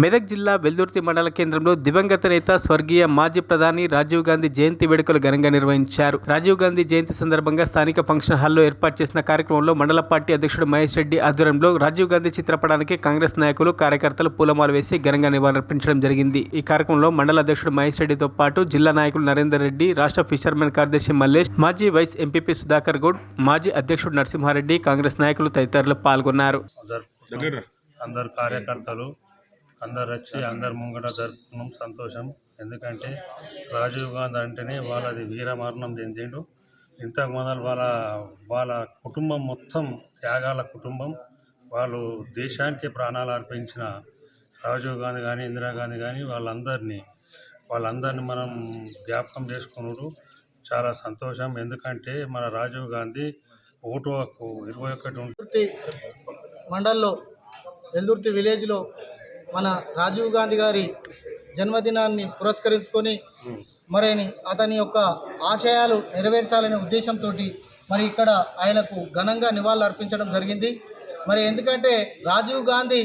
మెదక్ జిల్లా వెల్దుర్తి మండల కేంద్రంలో దివంగత నేత స్వర్గీయ మాజీ ప్రధాని రాజీవ్ గాంధీ జయంతి వేడుకలు ఘనంగా నిర్వహించారు. రాజీవ్ గాంధీ జయంతి సందర్భంగా స్థానిక ఫంక్షన్ హాల్లో ఏర్పాటు చేసిన కార్యక్రమంలో మండల పార్టీ అధ్యక్షుడు మహేష్ రెడ్డి ఆధ్వర్యంలో రాజీవ్ గాంధీ చిత్రపటానికి కాంగ్రెస్ నాయకులు, కార్యకర్తలు పూలమాల వేసి ఘనంగా నివాళులర్పించడం జరిగింది. ఈ కార్యక్రమంలో మండల అధ్యక్షుడు మహేష్ రెడ్డితో పాటు జిల్లా నాయకులు నరేందర్ రెడ్డి, రాష్ట్ర ఫిషర్మెన్ కార్యదర్శి మల్లేష్, మాజీ వైస్ ఎంపీపీ సుధాకర్ గౌడ్, మాజీ అధ్యక్షుడు నరసింహారెడ్డి, కాంగ్రెస్ నాయకులు తదితరులు పాల్గొన్నారు. అందరు కార్యకర్తలు అందరు వచ్చి అందరు ముంగట జరుపుకున్నాం. సంతోషం. ఎందుకంటే రాజీవ్ గాంధీ అంటేనే వాళ్ళది వీరమరణం చెందిండు. ఇంతకు మొదలు వాళ్ళ కుటుంబం మొత్తం త్యాగాల కుటుంబం. వాళ్ళు దేశానికి ప్రాణాలు అర్పించిన రాజీవ్ గాంధీ కానీ, ఇందిరాగాంధీ కానీ వాళ్ళందరినీ మనం జ్ఞాపకం చేసుకున్నాడు. చాలా సంతోషం. ఎందుకంటే మన రాజీవ్ గాంధీ ఓటు హక్కు 21 మండల్లో వెల్దుర్తి విలేజ్లో మన రాజీవ్ గాంధీ గారి జన్మదినాన్ని పురస్కరించుకొని మరిని అతని యొక్క ఆశయాలు నెరవేర్చాలనే ఉద్దేశంతో మరి ఇక్కడ ఆయనకు ఘనంగా నివాళులు అర్పించడం జరిగింది. మరి ఎందుకంటే రాజీవ్ గాంధీ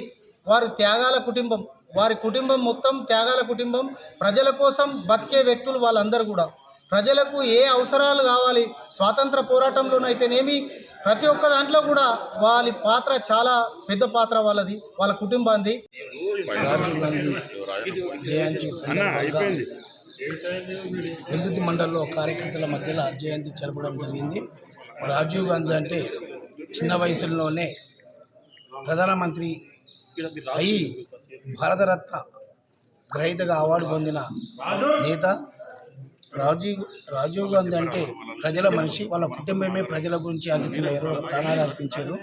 వారి త్యాగాల కుటుంబం, వారి కుటుంబం మొత్తం త్యాగాల కుటుంబం. ప్రజల కోసం బతికే వ్యక్తులు వాళ్ళందరూ కూడా. ప్రజలకు ఏ అవసరాలు కావాలి, స్వాతంత్ర పోరాటంలోనైతేనేమి ప్రతి ఒక్క దాంట్లో కూడా వాళ్ళ పాత్ర చాలా పెద్ద పాత్ర వాళ్ళది, వాళ్ళ కుటుంబాన్ని. రాజీవ్ గాంధీ జయంతి సందర్భంగా వెల్దుర్తి మండలంలో కార్యకర్తల మధ్యలో జయంతి జరపడం జరిగింది. రాజీవ్ గాంధీ అంటే చిన్న వయసులోనే ప్రధానమంత్రి అయి భారతరత్న గ్రహీతగా అవార్డు పొందిన నేత. రాజీవ్ గాంధీ అంటే ప్రజల మనిషి. వాళ్ళ కుటుంబమే ప్రజల గురించి అంకితమయ్యారు, ప్రాణాలు అర్పించారు.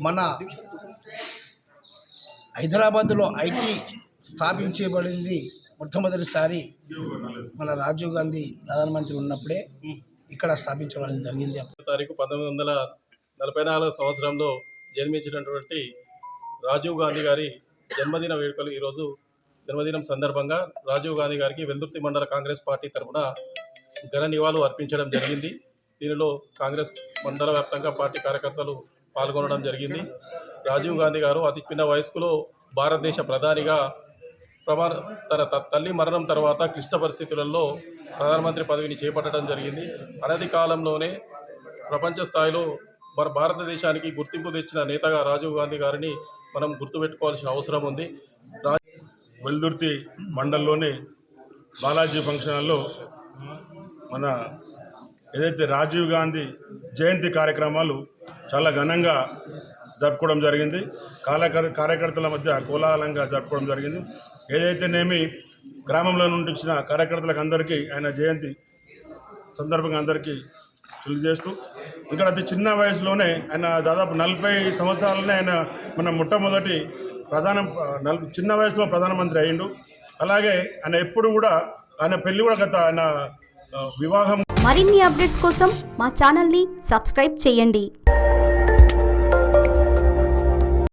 మన హైదరాబాద్లో ఐటీ స్థాపించబడింది మొట్టమొదటిసారి మన రాజీవ్ గాంధీ ప్రధానమంత్రి ఉన్నప్పుడే ఇక్కడ స్థాపించబడడం జరిగింది. తారీఖు 1944 సంవత్సరంలో జన్మించినటువంటి రాజీవ్ గాంధీ గారి జన్మదిన వేడుకలు ఈరోజు జన్మదినం సందర్భంగా రాజీవ్ గాంధీ గారికి వెల్దుర్తి మండల కాంగ్రెస్ పార్టీ తరఫున ఘన నివాళులు అర్పించడం జరిగింది. దీనిలో కాంగ్రెస్ మండల వ్యాప్తంగా పార్టీ కార్యకర్తలు పాల్గొనడం జరిగింది. రాజీవ్ గాంధీ గారు అతి చిన్న వయస్కులో భారతదేశ ప్రధానిగా తన తల్లి మరణం తర్వాత క్లిష్ట పరిస్థితులలో ప్రధానమంత్రి పదవిని చేపట్టడం జరిగింది. అనతి కాలంలోనే ప్రపంచ స్థాయిలో మన భారతదేశానికి గుర్తింపు తెచ్చిన నేతగా రాజీవ్ గాంధీ గారిని మనం గుర్తుపెట్టుకోవాల్సిన అవసరం ఉంది. వెల్దుర్తి మండలంలోని బాలాజీ ఫంక్షన్ హాల్లో మన ఏదైతే రాజీవ్ గాంధీ జయంతి కార్యక్రమాలు చాలా ఘనంగా జరుపుకోవడం జరిగింది. కార్యకర్తల మధ్య కోలాహలంగా జరుపుకోవడం జరిగింది. ఏదైతేనేమి గ్రామంలో నుండి వచ్చిన కార్యకర్తలకు అందరికీ ఆయన జయంతి సందర్భంగా అందరికీ తెలియజేస్తూ, ఇక్కడ అతి చిన్న వయసులోనే ఆయన దాదాపు 40 సంవత్సరాలనే ఆయన మన మొట్టమొదటి చిన్న వయసులో ప్రధానమంత్రి అయ్యిండు. అలాగే ఆయన ఎప్పుడు కూడా ఆయన పెళ్లి కూడా ఆయన వివాహం. మరిన్ని అప్డేట్స్ కోసం మా ఛానల్ని సబ్స్క్రైబ్ చేయండి.